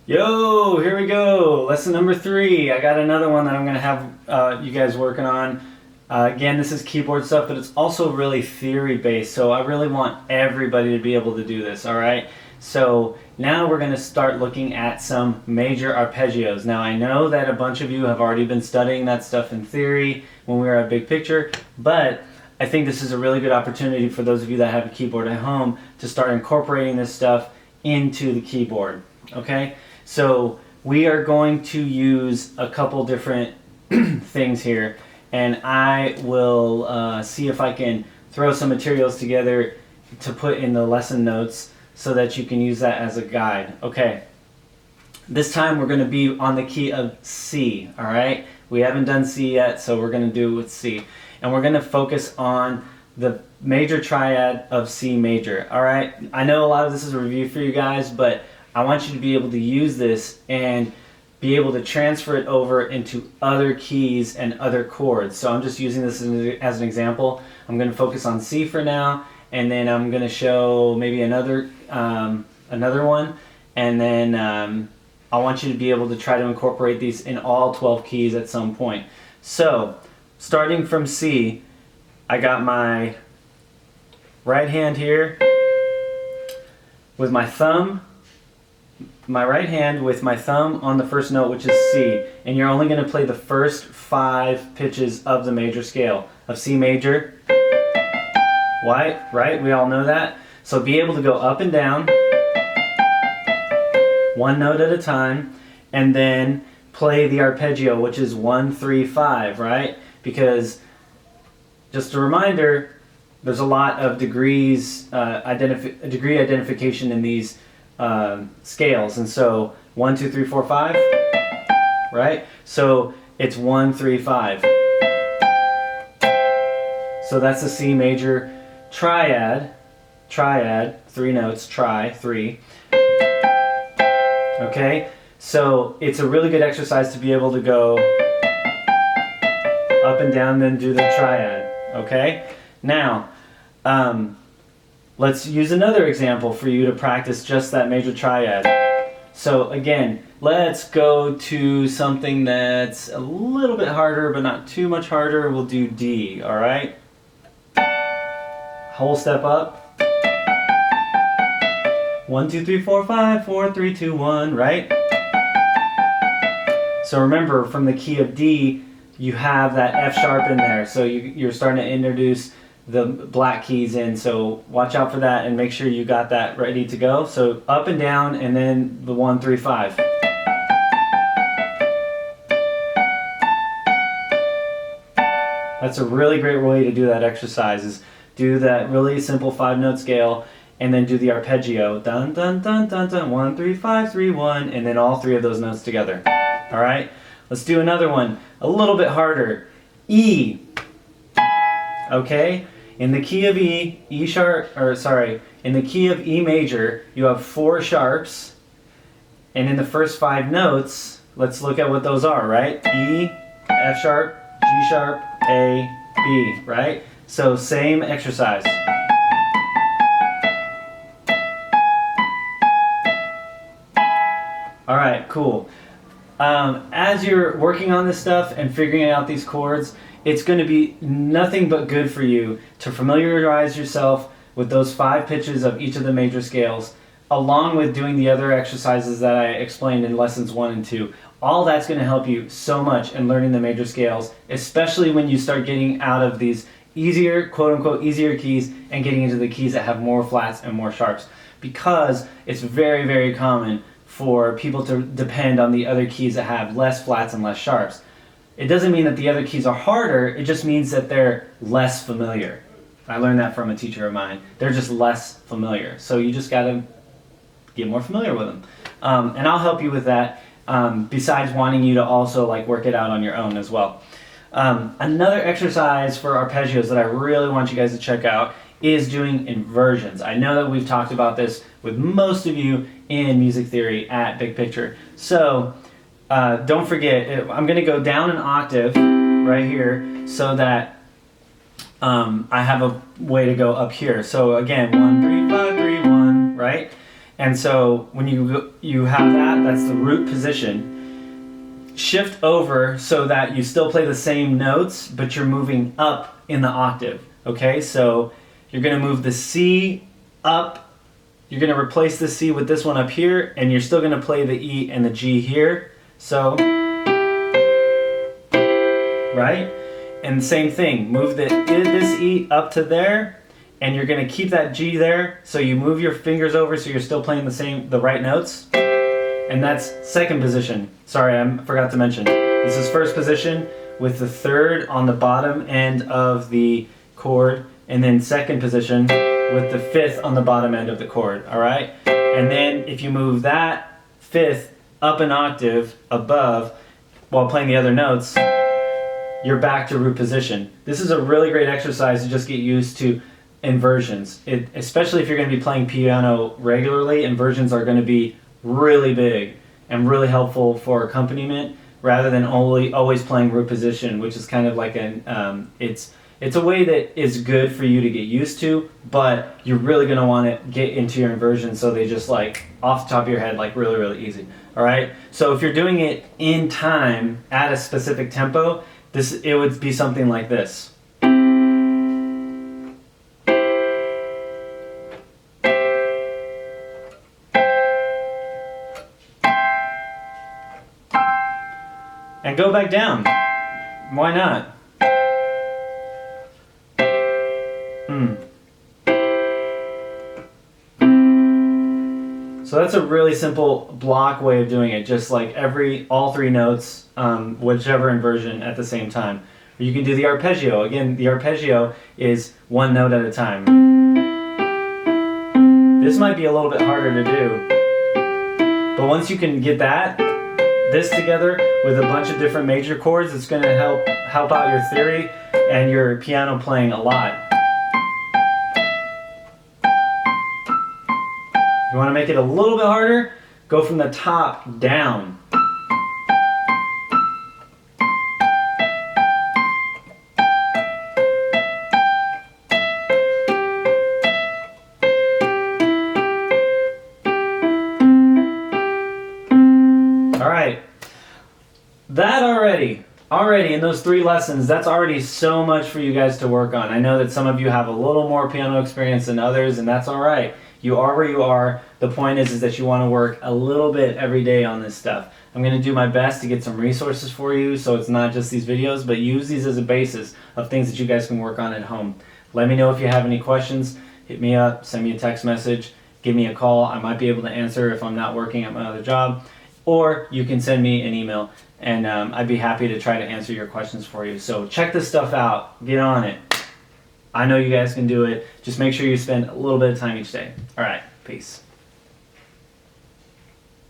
Yo, here we go. Lesson number 3. I got another one that I'm going to have you guys working on. Again, this is keyboard stuff, but it's also really theory-based, so I really want everybody to be able to do this, all right? So now we're going to start looking at some major arpeggios. Now, I know that a bunch of you have already been studying that stuff in theory when we were at Big Picture, but I think this is a really good opportunity for those of you that have a keyboard at home to start incorporating this stuff into the keyboard, okay? So we are going to use a couple different things here, and I will see if I can throw some materials together to put in the lesson notes so that you can use that as a guide. Okay, this time we're going to be on the key of C, all right? We haven't done C yet, so we're going to do it with C. And we're going to focus on the major triad of C major, all right? I know a lot of this is a review for you guys, but I want you to be able to use this and be able to transfer it over into other keys and other chords. So I'm just using this as an example. I'm going to focus on C for now, and then I'm going to show maybe another one, and then I want you to be able to try to incorporate these in all 12 keys at some point. So starting from C, I got my right hand here with my thumb, my right hand with my thumb on the first note, which is C, and you're only going to play the first 5 pitches of the major scale of C major. Why? Right? We all know that. So be able to go up and down, one note at a time, and then play the arpeggio, which is 1, 3, 5, right? Because, just a reminder, there's a lot of degrees, degree identification in these scales, and so 1, 2, 3, 4, 5, right? So it's 1, 3, 5. So that's the C major triad, 3 notes, tri, 3. Okay, so it's a really good exercise to be able to go up and down, then do the triad. Okay, now let's use another example for you to practice just that major triad. So again, let's go to something that's a little bit harder, but not too much harder. We'll do D, all right? Whole step up. 1, 2, 3, 4, 5, 4, 3, 2, 1, right? So remember, from the key of D, you have that F sharp in there. So you're starting to introduce the black keys in. So watch out for that and make sure you got that ready to go. So up and down, and then the 1, 3, 5. That's a really great way to do that exercise, is do that really simple 5-note scale, and then do the arpeggio, dun dun dun dun dun, 1, 3, 5, 3, 1, and then all 3 of those notes together. All right, let's do another one, a little bit harder. E. Okay, in the key of E, in the key of E major, you have 4 sharps, and in the first 5 notes, let's look at what those are, right? E, F sharp, G sharp, A, B, right? So same exercise. All right, cool. As you're working on this stuff and figuring out these chords, it's going to be nothing but good for you to familiarize yourself with those 5 pitches of each of the major scales, along with doing the other exercises that I explained in lessons 1 and 2. All that's going to help you so much in learning the major scales, especially when you start getting out of these easier, quote-unquote, easier keys and getting into the keys that have more flats and more sharps, because it's very, very common for people to depend on the other keys that have less flats and less sharps. It doesn't mean that the other keys are harder, it just means that they're less familiar. I learned that from a teacher of mine. They're just less familiar. So you just gotta get more familiar with them. And I'll help you with that, besides wanting you to also work it out on your own as well. Another exercise for arpeggios that I really want you guys to check out is doing inversions. I know that we've talked about this with most of you in music theory at Big Picture. So don't forget, I'm going to go down an octave right here so that I have a way to go up here. So again, 1, 3, 5, 3, 1, right? And so when you have that, that's the root position. Shift over so that you still play the same notes, but you're moving up in the octave. Okay, so you're going to move the C up. You're going to replace the C with this one up here, and you're still going to play the E and the G here. So, right? And same thing, move this E up to there, and you're going to keep that G there. So you move your fingers over so you're still playing the right notes. And that's second position. Sorry, I forgot to mention. This is first position with the third on the bottom end of the chord, and then second position with the fifth on the bottom end of the chord, all right? And then if you move that fifth up an octave above while playing the other notes, you're back to root position. This is a really great exercise to just get used to inversions. Especially if you're going to be playing piano regularly, inversions are going to be really big and really helpful for accompaniment rather than always playing root position, which is kind of like it's a way that is good for you to get used to, but you're really going to want to get into your inversions so they just like off the top of your head like really easy. All right, so if you're doing it in time at a specific tempo, it would be something like this. And go back down. Why not? So that's a really simple block way of doing it, just like all three notes, whichever inversion at the same time. Or you can do the arpeggio. Again, the arpeggio is one note at a time. This might be a little bit harder to do, but once you can get this together with a bunch of different major chords, it's going to help out your theory and your piano playing a lot. You want to make it a little bit harder? Go from the top down. All right. That already in those 3 lessons, that's already so much for you guys to work on. I know that some of you have a little more piano experience than others, and that's all right. You are where you are. The point is that you want to work a little bit every day on this stuff. I'm going to do my best to get some resources for you so it's not just these videos, but use these as a basis of things that you guys can work on at home. Let me know if you have any questions. Hit me up, send me a text message, give me a call. I might be able to answer if I'm not working at my other job. Or you can send me an email, and I'd be happy to try to answer your questions for you. So check this stuff out. Get on it. I know you guys can do it. Just make sure you spend a little bit of time each day. All right, peace.